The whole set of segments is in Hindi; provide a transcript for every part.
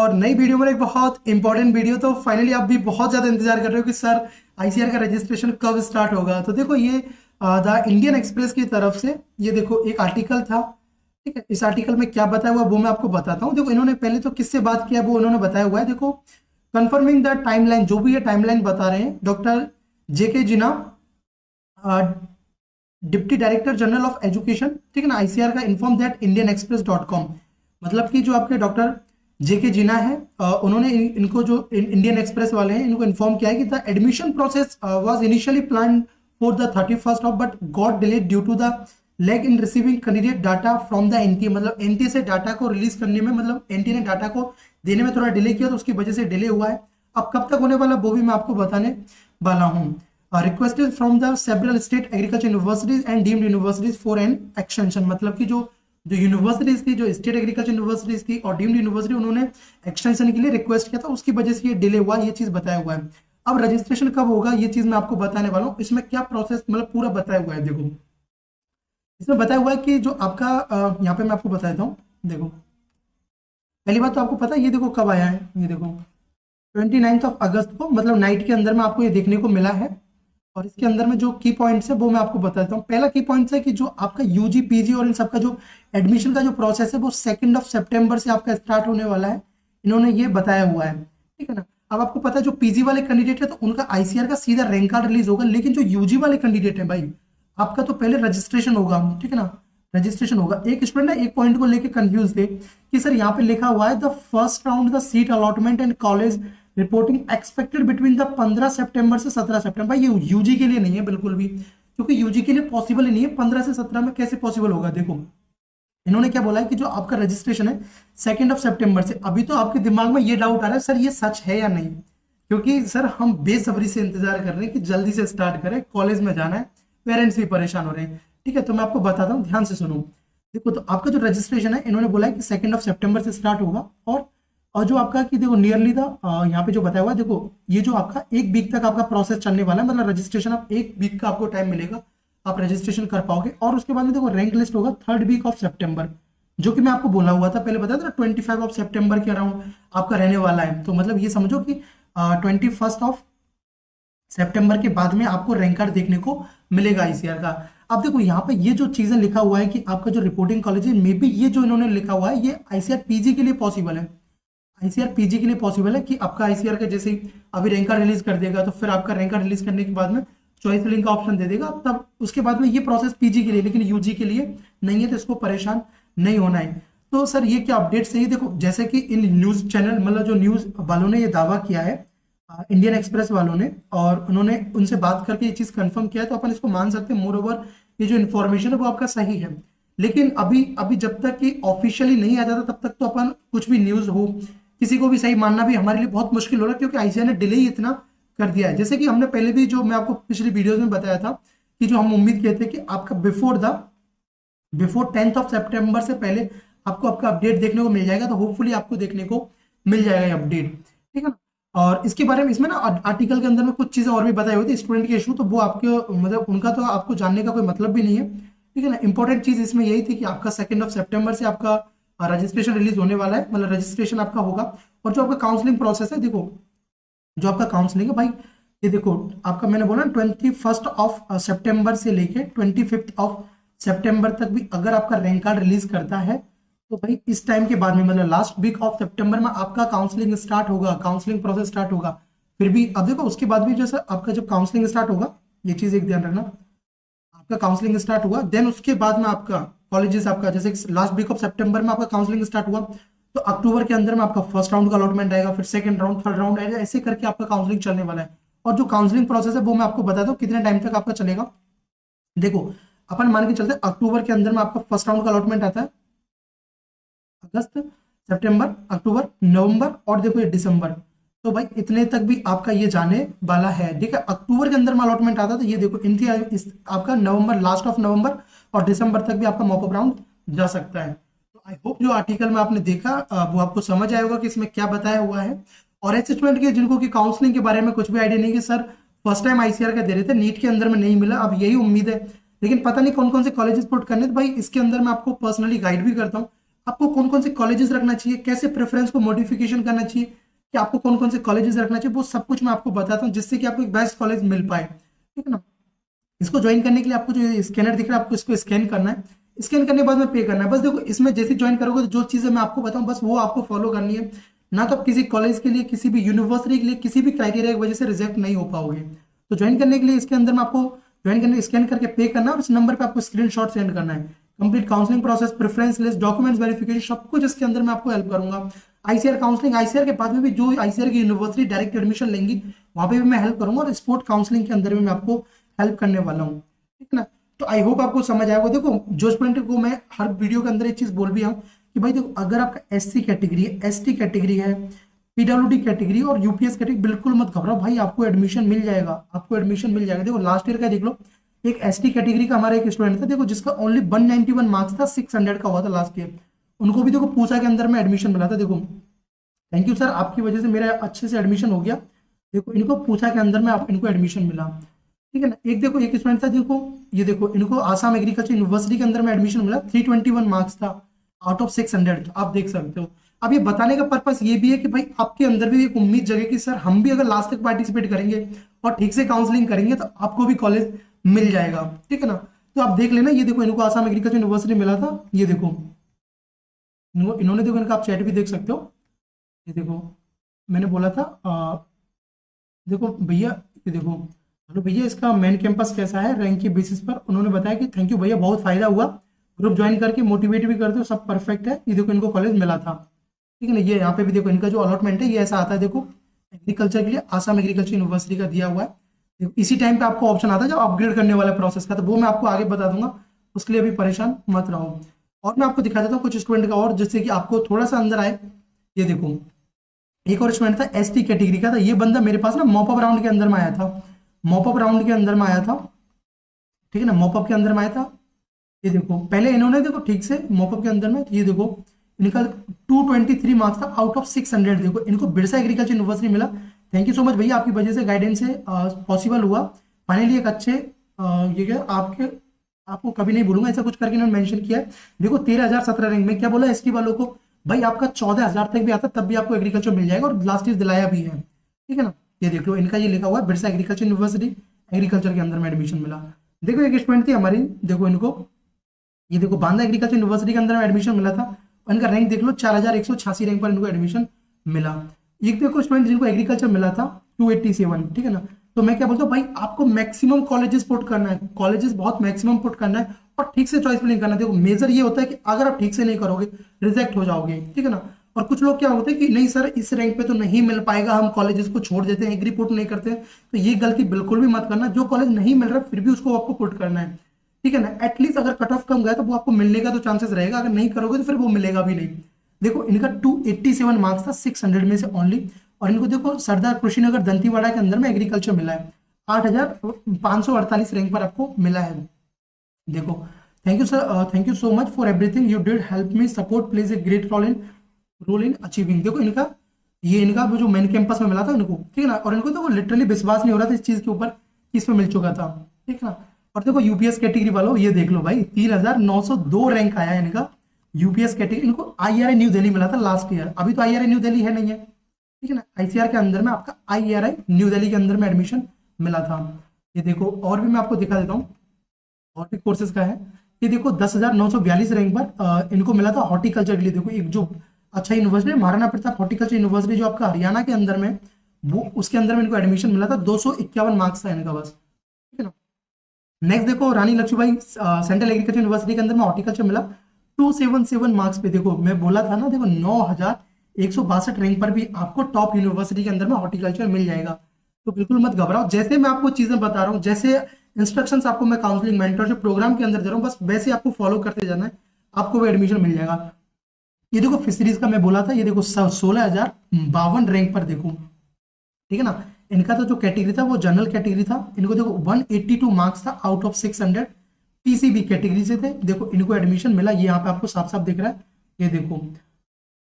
और नई वीडियो में एक बहुत इंपॉर्टेंट वीडियो। तो फाइनली आप भी बहुत ज़्यादा इंतजार कर रहे हो कि सर आईसीआर का रजिस्ट्रेशन कब स्टार्ट होगा। तो देखो ये द इंडियन एक्सप्रेस की तरफ से ये देखो एक आर्टिकल था। ठीक है, इस आर्टिकल में क्या बताया हुआ वो मैं आपको बताता हूँ। देखो इन्होंने पहले तो किससे बात किया वो उन्होंने बताया हुआ है। देखो कंफर्मिंग द टाइमलाइन, जो भी ये टाइमलाइन बता रहे हैं doctor JK Jinnah, deputy director general of education, ठीक है ना, आईसीआर का inform that Indian express .com, मतलब कि जो आपके डॉक्टर जेके जिना है उन्होंने इनको जो इंडियन एक्सप्रेस वाले हैं इनको इन्फॉर्म किया है कि the admission process was initially plan for the 31st of but got delayed due to the lag in receiving candidate data from the NTA, मतलब एनटीए से डाटा को रिलीज करने में, मतलब एनटीए ने डाटा को देने में थोड़ा डिले किया तो उसकी वजह से डिले हुआ है। अब कब तक होने वाला वो भी मैं आपको बताने वाला हूँ। Requested from the several state agriculture universities and deemed universities for an extension, मतलब कि जो यूनिवर्सिटीज थी, जो स्टेट एग्रीकल्चर यूनिवर्सिटीज थी और डीम्ड यूनिवर्सिटी, उन्होंने एक्सटेंशन के लिए रिक्वेस्ट किया था, उसकी वजह से ये डिले हुआ, ये चीज बताया हुआ है। अब रजिस्ट्रेशन कब होगा ये चीज मैं आपको बताने वाला हूँ। इसमें क्या प्रोसेस मतलब पूरा बताया हुआ है। देखो इसमें बताया हुआ है कि जो आपका यहाँ पे मैं आपको बता देता हूँ। देखो पहली बात तो आपको पता है ये देखो कब आया है, ये देखो 29 अगस्त को, मतलब नाइट के अंदर में आपको ये देखने को मिला है। और इसके अंदर में जो की पॉइंट्स है वो मैं आपको बताता हूँ। पहला की पॉइंट्स है कि जो आपका यूजी पीजी और इन सबका जो एडमिशन का जो प्रोसेस है वो 2 सितंबर से आपका स्टार्ट होने वाला है, इन्होंने ये बताया हुआ है। ठीक है ना। अब आपको पता है जो पीजी वाले कैंडिडेट है तो उनका आईसीआर का सीधा रैंक कार्ड रिलीज होगा, लेकिन जो यूजी वाले कैंडिडेट है भाई आपका तो पहले रजिस्ट्रेशन होगा। ठीक है ना, रजिस्ट्रेशन होगा। एक स्टूडेंट ना एक पॉइंट को लेकर कंफ्यूज थे कि सर यहाँ पे लिखा हुआ है the first round the seat allotment and college reporting expected between the 15 सितंबर से 17 सितंबर। भाई ये यूजी के लिए नहीं है बिल्कुल भी, क्योंकि यूजी के लिए पॉसिबल ही नहीं है। 15 से 17 में कैसे पॉसिबल होगा। देखो इन्होंने क्या बोला है कि जो आपका रजिस्ट्रेशन है 2 सितंबर से। अभी तो आपके दिमाग में ये डाउट आ रहा है सर ये सच है या नहीं, क्योंकि सर हम बेसब्री से इंतजार कर रहे हैं कि जल्दी से स्टार्ट करें, कॉलेज में जाना है, पेरेंट्स भी परेशान हो रहे हैं। ठीक है, तो मैं आपको बताता हूँ, ध्यान से सुनो। देखो तो आपका जो रजिस्ट्रेशन है इन्होंने बोला है कि 2 सितंबर से स्टार्ट होगा। और जो आपका कि देखो नियरली था यहाँ पे जो बताया हुआ है, देखो ये जो आपका 1 वीक तक आपका प्रोसेस चलने वाला है, मतलब रजिस्ट्रेशन आप 1 वीक का आपको टाइम मिलेगा, आप रजिस्ट्रेशन कर पाओगे। और उसके बाद में देखो रैंक लिस्ट होगा 3rd वीक ऑफ सितंबर, जो कि मैं आपको बोला हुआ था पहले, बताया था 25 सितंबर के अराउंड आपका रहने वाला है। तो मतलब ये समझो कि 21 सितंबर के बाद में आपको रैंक कार्ड देखने को मिलेगा आईसीआर का। अब देखो यहाँ पे ये जो चीजें लिखा हुआ है कि आपका जो रिपोर्टिंग कॉलेज है, मे बी ये जो इन्होंने लिखा हुआ है ये आईसीआर पीजी के लिए पॉसिबल है। आईसीआर पीजी के लिए पॉसिबल है कि आपका आईसीआर का जैसे अभी रैंक कार्ड रिलीज कर देगा तो फिर आपका रैंक कार्ड रिलीज करने के बाद में चॉइस फिलिंग का ऑप्शन दे देगा, तब उसके बाद में ये प्रोसेस पीजी के लिए, लेकिन यूजी के लिए नहीं है, तो इसको परेशान नहीं होना है। तो सर ये क्या अपडेट्स है, देखो जैसे कि इन न्यूज चैनल, मतलब जो न्यूज वालों ने ये दावा किया है इंडियन एक्सप्रेस वालों ने, और उन्होंने उनसे बात करके ये चीज कंफर्म किया है, तो अपन इसको मान सकते हैं। मोर ओवर ये जो इन्फॉर्मेशन है वो आपका सही है। लेकिन अभी अभी जब तक कि ऑफिशियली नहीं आ जाता तब तक तो अपन कुछ भी न्यूज हो किसी को भी सही मानना भी हमारे लिए बहुत मुश्किल हो रहा है, क्योंकि आईसीआर ने डिले ही इतना कर दिया है। जैसे कि हमने पहले भी जो मैं आपको पिछली वीडियोज में बताया था कि जो हम उम्मीद किए थे कि आपका बिफोर 10 सितंबर से पहले आपको आपका अपडेट देखने को मिल जाएगा, तो होपफुली आपको देखने को मिल जाएगा ये अपडेट। ठीक है ना। और इसके बारे में इसमें ना आर्टिकल के अंदर में कुछ चीजें और भी बताई हुई थी स्टूडेंट के इशू, तो वो आपके मतलब उनका तो आपको जानने का कोई मतलब भी नहीं है। ठीक है ना। इंपॉर्टेंट चीज इसमें यही थी कि आपका 2 सितंबर से आपका रजिस्ट्रेशन रिलीज होने वाला है, मतलब रजिस्ट्रेशन आपका होगा। और जो आपका काउंसलिंग प्रोसेस है, देखो जो आपका काउंसलिंग है भाई, ये देखो आपका मैंने बोला 21 सितंबर से लेके 25 सितंबर तक भी अगर आपका रैंक कार्ड रिलीज करता है तो भाई इस टाइम के बाद में, मतलब लास्ट वीक ऑफ सितंबर में आपका काउंसलिंग स्टार्ट होगा, काउंसलिंग प्रोसेस स्टार्ट होगा। फिर भी अब देखो उसके बाद भी जैसा आपका जब काउंसलिंग स्टार्ट होगा, ये चीज एक ध्यान रखना, आपका काउंसलिंग स्टार्ट हुआ देन उसके बाद में आपका कॉलेजेस आपका जैसे लास्ट वीक ऑफ सितंबर में आपका काउंसलिंग स्टार्ट हुआ, तो अक्टूबर के अंदर में आपका फर्स्ट राउंड का अलॉटमेंट आएगा, फिर सेकंड राउंड, थर्ड राउंड आएगा, ऐसे करके आपका काउंसलिंग चलने वाला है। और जो काउंसलिंग प्रोसेस है वो मैं आपको बता दूं कितने टाइम तक आपका चलेगा। देखो अपन मान के चलते अक्टूबर के अंदर में आपका फर्स्ट राउंड का अलॉटमेंट आता है, अगस्त, सितंबर, अक्टूबर, नवंबर और देखो ये दिसंबर, तो भाई इतने तक भी आपका ये जाने वाला है। ठीक है, अक्टूबर के अंदर में अलॉटमेंट आता है, तो ये देखो आपका नवंबर, लास्ट ऑफ नवंबर और दिसंबर तक भी आपका मॉपअप राउंड जा सकता है। तो आई होप जो आर्टिकल में आपने देखा वो आपको समझ आया होगा कि इसमें क्या बताया हुआ है। और ऐसे स्टूडेंट के जिनको की काउंसलिंग के बारे में कुछ भी आइडिया नहीं कि सर फर्स्ट टाइम आईसीआर का दे रहे थे, नीट के अंदर में नहीं मिला, अब यही उम्मीद है, लेकिन पता नहीं कौन कौन से कॉलेजेस पुट करने, तो भाई इसके अंदर मैं आपको पर्सनली गाइड भी करता हूँ। आपको कौन कौन से कॉलेजेस रखना चाहिए, कैसे प्रेफरेंस को मॉडिफिकेशन करना चाहिए, कि आपको कौन कौन से कॉलेजेस रखना चाहिए, वो सब कुछ मैं आपको बताता हूँ, जिससे कि आपको एक बेस्ट कॉलेज मिल पाए, ठीक है ना। इसको ज्वाइन करने के लिए आपको जो स्कैनर दिख रहा है, आपको इसको स्कैन करना है। स्कैन करने के बाद में पे करना है। बस देखो, इसमें जैसे ज्वाइन करोगे तो जो चीजें मैं आपको बताऊं बस वो आपको फॉलो करनी है। ना तो आप किसी कॉलेज के लिए, किसी भी यूनिवर्सिटी के लिए, किसी भी क्राइटेरिया की वजह से रिजेक्ट नहीं हो पाओगे। तो ज्वाइन करने के लिए इसके अंदर में आपको ज्वाइन करने स्कैन करके पे करना है, और इस नंबर पे आपको स्क्रीनशॉट सेंड करना है। Complete counselling process, preference list, documents verification, सब कुछ इसके अंदर मैं आपको हेल्प करूंगा। आईसीआर काउंसलिंग, आईसीआर के बाद में भी जो आईसीआर की यूनिवर्सिटी डायरेक्ट एडमिशन लेंगी वहां पे भी मैं हेल्प करूंगा, और स्पोर्ट काउंसलिंग के अंदर भी मैं आपको हेल्प करने वाला हूँ, ठीक है ना। तो आई होप आपको समझ आएगा। देखो जोश पॉइंट को मैं हर वीडियो के अंदर एक चीज बोल भी हूँ कि भाई देखो, अगर आपका एससी कैटेगरी है, एसटी कैटेगरी है, पीडब्ल्यूडी कैटेगरी और यूपीएस कैटेगरी, बिल्कुल मत घबराओ भाई, आपको एडमिशन मिल जाएगा, आपको एडमिशन मिल जाएगा। देखो लास्ट ईयर का देख लो, एक एसटी कैटेगरी का हमारा एक स्टूडेंट था, देखो जिसका ओनली 191 मार्क्स था, 600 का हुआ था लास्ट ईयर। उनको भी देखो पूसा के अंदर में एडमिशन मिला था। देखो थैंक यू सर, आपकी वजह से मेरा अच्छे से एडमिशन हो गया। देखो इनको पूछा के अंदर में आप इनको एडमिशन मिला, ठीक है ना। एक देखो एक स्टूडेंट था, देखो ये देखो, इनको आसाम एग्रीकल्चर यूनिवर्सिटी के अंदर में एडमिशन मिला, 321 मार्क्स था आउट ऑफ 600, आप देख सकते हो। अब ये बताने का पर्पस ये भी है कि भाई आपके अंदर भी एक उम्मीद जगे कि सर हम भी अगर लास्ट तक पार्टिसिपेट करेंगे और ठीक से काउंसलिंग करेंगे तो आपको भी कॉलेज मिल जाएगा, ठीक है ना। तो आप देख लेना, ये देखो इनको आसाम एग्रीकल्चर यूनिवर्सिटी मिला था, ये देखो इन्होंने देखो, इनका आप चैट भी देख सकते हो। ये देखो मैंने बोला था देखो भैया, ये देखो, हेलो भैया, इसका मेन कैंपस कैसा है रैंक के बेसिस पर। उन्होंने बताया कि थैंक यू भैया, बहुत फायदा हुआ, ग्रुप ज्वाइन करके मोटिवेट भी करते हो, सब परफेक्ट है। ये देखो इनको कॉलेज मिला था, ठीक है ना। ये यहाँ पे भी देखो इनका जो अलॉटमेंट है ये ऐसा आता है, देखो एग्रीकल्चर के लिए आसाम एग्रीकल्चर यूनिवर्सिटी का दिया हुआ है। देखो इसी टाइम पे आपको ऑप्शन आता है जब अपग्रेड करने वाला प्रोसेस का, तो वो मैं आपको आगे बता दूंगा, उसके लिए अभी परेशान मत रहो। और मैं आपको दिखा देता हूँ कुछ स्टूडेंट का और, जिससे कि आपको थोड़ा सा अंदर आए। ये देखो एक और स्टूडेंट था एसटी कैटेगरी का था, ये बंदा मेरे पास ना मॉपअप राउंड के अंदर में आया था, मॉपअप राउंड के अंदर में आया था, ठीक है ना, मॉपअप के अंदर में आया था। ये देखो पहले इन्होंने देखो ठीक से मॉपअप के अंदर में, ये देखो इनका 223 मार्क्स था आउट ऑफ 600। देखो इनको बिरसा एग्रीकल्चर यूनिवर्सिटी मिला। थैंक यू सो मच भैया, आपकी वजह से गाइडेंस से पॉसिबल हुआ फाइनली एक अच्छे ये क्या आपके, आपको कभी नहीं भूलूंगा, ऐसा कुछ करके इन्होंने मेंशन किया है। देखो 13,017 रैंक में क्या बोला एसटी वालों को, भाई आपका 14,000 तक भी आता तब भी आपको एग्रीकल्चर मिल जाएगा, और लास्ट ईयर दिलाया भी है, ठीक है ना। ये देख लो इनका ये लिखा हुआ है बिरसा एग्रीकल्चर यूनिवर्सिटी, एग्रीकल्चर के अंदर में एडमिशन मिला। देखो एक स्टूडेंट थी हमारी, देखो इनको, ये देखो बांदा एग्रीकल्चर यूनिवर्सिटी के अंदर में एडमिशन मिला था, और इनका रैंक देख लो 4,186 रैंक पर इनको एडमिशन मिला। एक देखो स्टूडेंट जिनको एग्रीकल्चर मिला था 287, ठीक है ना। तो मैं क्या बोलता हूँ भाई, आपको मैक्सिमम कॉलेजेस पुट करना है, कॉलेजेस बहुत मैक्सिमम पुट करना है, और ठीक से चॉइस नहीं करना। देखो मेजर ये होता है कि अगर आप ठीक से नहीं करोगे रिजेक्ट हो जाओगे, ठीक है ना। और कुछ लोग क्या होते हैं कि नहीं सर इस रैंक पे तो नहीं मिल पाएगा, हम कॉलेजेस को छोड़ देते हैं, एग्री पुट नहीं करते हैं। तो ये गलती बिल्कुल भी मत करना, जो कॉलेज नहीं मिल रहा फिर भी उसको आपको पुट करना है, ठीक है ना। एटलीस्ट अगर कट ऑफ कम गया तो वो आपको मिलने का तो चांसेस रहेगा, अगर नहीं करोगे तो फिर वो मिलेगा भी नहीं। देखो इनका 287 मार्क्स था 600 में से ओनली, और इनको देखो सरदार कुशीनगर दंतीवाड़ा के अंदर में एग्रीकल्चर मिला है, 8,548 रैंक पर आपको मिला है। देखो thank you sir, thank you so much for everything you did help me, support plays a great role in achieving. देखो इनका ये इनका वो जो मेन कैंपस में मिला था इनको, ठीक है ना, और इनको तो लिटरली विश्वास नहीं हो रहा था इस चीज के ऊपर कि इसमें मिल चुका था, ठीक है ना। और देखो यूपीएस कैटेगरी वालों, ये देख लो भाई 3,902 रैंक आया है इनका यूपीएस कैटेगरी। इनको आईआरआई न्यू दिल्ली मिला था लास्ट ईयर, अभी तो आईआरआई न्यू दिल्ली है नहीं है, ठीक है ना। आईसीआर के अंदर में आपका आईआरआई न्यू दिल्ली के अंदर में एडमिशन मिला था। ये देखो और भी मैं आपको दिखा देता हूँ, और भी कोर्सेज का है। ये देखो 10,942 रैंक पर इनको मिला था हॉर्टिकल्चर के लिए। देखो एक जो अच्छा यूनिवर्सिटी है महाराणा प्रताप हॉर्टिकल्चर यूनिवर्सिटी जो आपका हरियाणा के अंदर में, वो उसके अंदर में इनको एडमिशन मिला था, 251 मार्क्स था इनका बस, ठीक है ना। नेक्स्ट देखो रानी लक्ष्मीबाई सेंट्रल एग्रीकल्चर यूनिवर्सिटी के अंदर में हॉर्टिकल्चर मिला 277 मार्क्स पे। देखो मैं बोला था ना, देखो 9,162 रैंक पर भी आपको टॉप यूनिवर्सिटी के अंदर में हॉर्टिकल्चर मिल जाएगा। तो बिल्कुल मत घबराओ, जैसे मैं आपको चीजें बता रहा हूँ, जैसे इंस्ट्रक्शंस आपको मैं काउंसलिंग मेंटरशिप प्रोग्राम के अंदर दे रहा हूँ, बस वैसे आपको फॉलो करते जाना है, आपको वो एडमिशन मिल जाएगा। ये देखो फिशरीज का मैं बोला था, ये देखो 16,052 रैंक पर देखो, ठीक है ना। इनका तो जो कैटेगरी था वो जनरल कैटेगरी था, इनको देखो 182 मार्क्स था आउट ऑफ 600, पीसीबी कैटेगरी से थे। देखो इनको एडमिशन मिला, ये यहाँ पे आपको साफ साफ दिख रहा है, ये देखो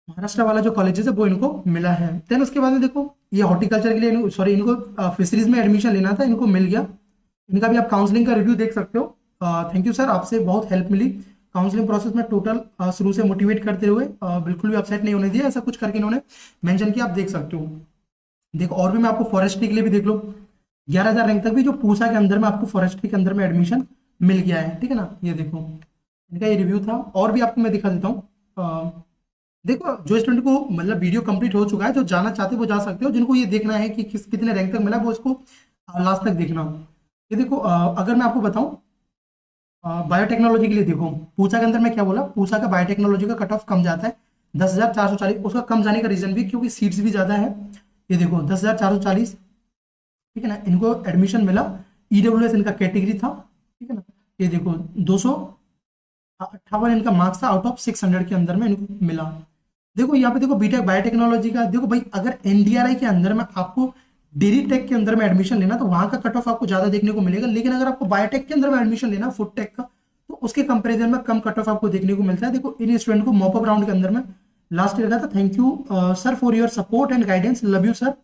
महाराष्ट्र वाला जो कॉलेजेस है वो इनको मिला है। देन उसके बाद में देखो ये हॉर्टिकल्चर के लिए सॉरी इनको फिशरीज में एडमिशन लेना था, इनको मिल गया। इनका भी आप काउंसलिंग का रिव्यू देख सकते हो। थैंक यू सर, आपसे बहुत हेल्प मिली काउंसलिंग प्रोसेस में टोटल शुरू से मोटिवेट करते हुए बिल्कुल भी अपसेट नहीं होने दिया, ऐसा कुछ करके इन्होंने मेंशन किया, आप देख सकते हो। देखो और भी मैं आपको फॉरेस्ट्री के लिए भी देख लो, 11,000 रैंक तक भी जो पूसा के अंदर में आपको फॉरेस्ट्री के अंदर में एडमिशन मिल गया है, ठीक है ना। ये देखो इनका ये रिव्यू था, और भी आपको मैं दिखा देता हूँ। देखो जो स्टूडेंट को मतलब वीडियो कंप्लीट हो चुका है, जो जाना चाहते हो वो जा सकते हो, जिनको ये देखना है कि कितने रैंक तक मिला वो इसको लास्ट तक देखना। ये देखो अगर मैं आपको बताऊं बायोटेक्नोलॉजी के लिए, देखो पूसा के अंदर में क्या बोला, पूसा का बायोटेक्नोलॉजी का कट ऑफ कम जाता है 10,440। उसका कम जाने का रीजन भी क्योंकि सीट्स भी ज्यादा है। ये देखो 10,440, ठीक है ना, इनको एडमिशन मिला, ईडब्ल्यूएस इनका कैटेगरी था, ठीक है ना। ये देखो 258 इनका मार्क्स था आउट ऑफ 600 के अंदर में इनको मिला। देखो यहाँ पे देखो बीटेक बायोटेक्नोलॉजी का, देखो भाई अगर एनडीआरआई के अंदर में आपको डेरी टेक के अंदर में एडमिशन लेना तो वहां का कट ऑफ आपको ज्यादा देखने को मिलेगा, लेकिन अगर आपको बायोटेक के अंदर में एडमिशन लेना फूड टेक का तो उसके कंपैरिजन में कम कट ऑफ आपको देखने को मिलता है। देखो इन स्टूडेंट को मॉपअप राउंड के अंदर में लास्ट ईयर का था, thank you sir for your support and guidance, love you sir.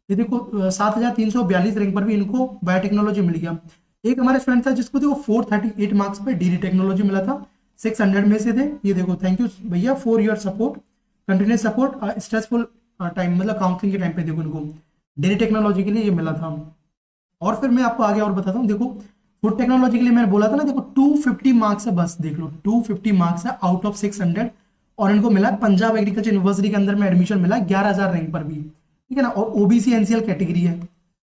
ये देखो 7,342 रैंक पर भी इनको बायोटेक्नोलॉजी मिल गया। एक हमारे स्टूडेंट था जिसको देखो 438 मार्क्स पे डेरी टेक्नोलॉजी मिला था, 600 में से थे। ये देखो थैंक यू भैया for your support, continuous support stressful time, मतलब काउंसलिंग के टाइम पे देखो इनको डेरी टेक्नोलॉजी के लिए ये मिला था। और फिर मैं आपको आगे और बताता हूँ, देखो फूड टेक्नोलॉजी के लिए मैंने बोला था ना, देखो 250 मार्क्स है, बस देख लो 250 मार्क्स है आउट ऑफ 600, और इनको मिला पंजाब एग्रीकल्चर यूनिवर्सिटी के अंदर में एडमिशन मिला 11,000 रैंक पर भी, ठीक है ना, और ओबीसी एनसीएल कैटेगरी है।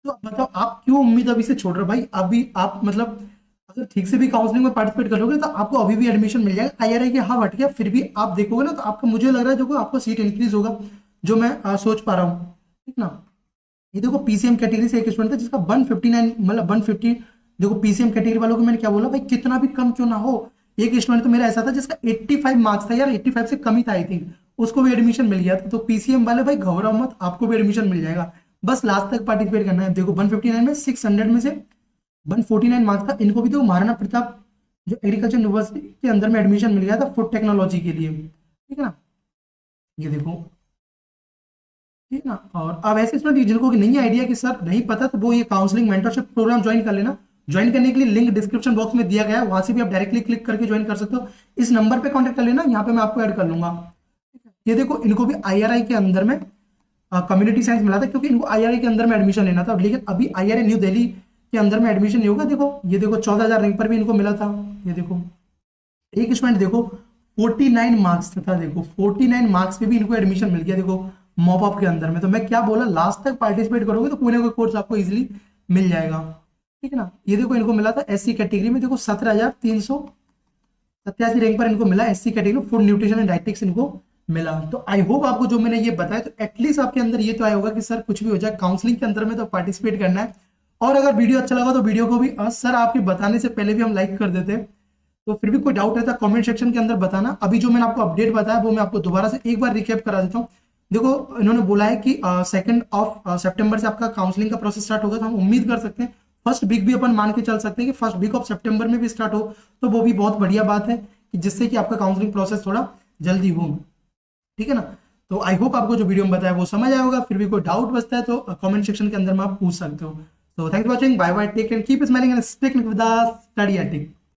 तो बताओ आप क्यों उम्मीद अभी से छोड़ रहे हो भाई, अभी आप मतलब अगर ठीक से भी काउंसलिंग में पार्टिसिपेट करोगे तो आपको अभी भी एडमिशन मिल जाएगा। आईआरआई के हाँ हट गया, फिर भी आप देखोगे ना तो आपका मुझे लग रहा है जो आपको सीट इंक्रीज होगा, जो मैं सोच पा रहा हूँ, ठीक ना। ये देखो पीसीएम कैटेगरी से एक स्टूडेंट था जिसका 159 मतलब 150, देखो पीसीएम कैटेगरी वालों को मैंने क्या बोला भाई कितना भी कम क्यों ना हो, एक स्टूडेंट तो मेरा ऐसा था जिसका 85 मार्क्स था यार, 85 से कम ही था आई थिंक, उसको भी एडमिशन मिल गया था। तो पीसीएम वाले भाई घबराओ मत, आपको भी एडमिशन मिल जाएगा, बस लास्ट तक पार्टिसिपेट करना है। देखो 159 में 600 में से 149 मार्क्स था, इनको भी तो महाराणा प्रताप जो एग्रीकल्चर यूनिवर्सिटी के अंदर में एडमिशन मिल गया था फूड टेक्नोलॉजी के लिए, ठीक है ना। ये देखो ठीक है ना। और अब ऐसे स्टूडेंट जिनको नहीं आइडिया कि सर नहीं पता, तो वो ये काउंसलिंग मेंटरशिप प्रोग्राम ज्वाइन कर लेना। ज्वाइन करने के लिए लिंक डिस्क्रिप्शन बॉक्स में दिया गया है, वहां से भी आप डायरेक्टली क्लिक करके ज्वाइन कर सकते हो। इस नंबर पे कांटेक्ट कर लेना, यहाँ पे मैं आपको ऐड कर लूंगा। ये देखो इनको भी आईआरआई के अंदर में कम्युनिटी साइंस मिला था, क्योंकि इनको आईआरआई के अंदर में एडमिशन लेना था, लेकिन अभी आईआरआई न्यू दिल्ली के अंदर में एडमिशन नहीं होगा। देखो ये देखो 14,000 रैंक पर भी इनको मिला था। ये देखो एक स्टूडेंट देखो 49 मार्क्स था, देखो 49 मार्क्स पे भी इनको एडमिशन मिल गया, देखो मॉपअप के अंदर में। तो मैं क्या बोला, लास्ट तक पार्टिसिपेट करोगे तो कोई ना कोई कोर्स आपको इजीली मिल जाएगा, ठीक है ना। ये देखो इनको मिला था एससी कैटेगरी में, देखो 17,387 रैंक पर इनको मिला SC category, food nutrition and dietetics इनको मिला। तो आई होप आपको जो मैंने ये बताया तो एटलीस्ट आपके अंदर ये तो आया होगा कि सर कुछ भी हो जाए काउंसलिंग के अंदर में तो पार्टिसिपेट करना है। और अगर वीडियो अच्छा लगा तो वीडियो को भी सर आपके बताने से पहले भी हम लाइक कर देते, तो फिर भी कोई डाउट है तो कमेंट सेक्शन के अंदर बताना। अभी जो मैंने आपको अपडेट बताया वो मैं आपको दोबारा से एक बार रिकैप करा देता हूँ। देखो इन्होंने बोला है कि 2 सितंबर से आपका काउंसलिंग का प्रोसेस स्टार्ट होगा, तो हम उम्मीद कर सकते हैं फर्स्ट वीक भी अपन मान के चल सकते हैं कि फर्स्ट वीक ऑफ सितंबर में भी स्टार्ट हो, तो वो भी बहुत बढ़िया बात है कि जिससे कि आपका काउंसलिंग प्रोसेस थोड़ा जल्दी हो, ठीक है ना। तो आई होप आपको जो वीडियो में बताया वो समझ आया होगा। फिर भी कोई डाउट बचता है तो कमेंट सेक्शन के अंदर में आप पूछ सकते हो। So thanks for watching. Bye bye. Take care. Keep smiling and stick with the study ethic.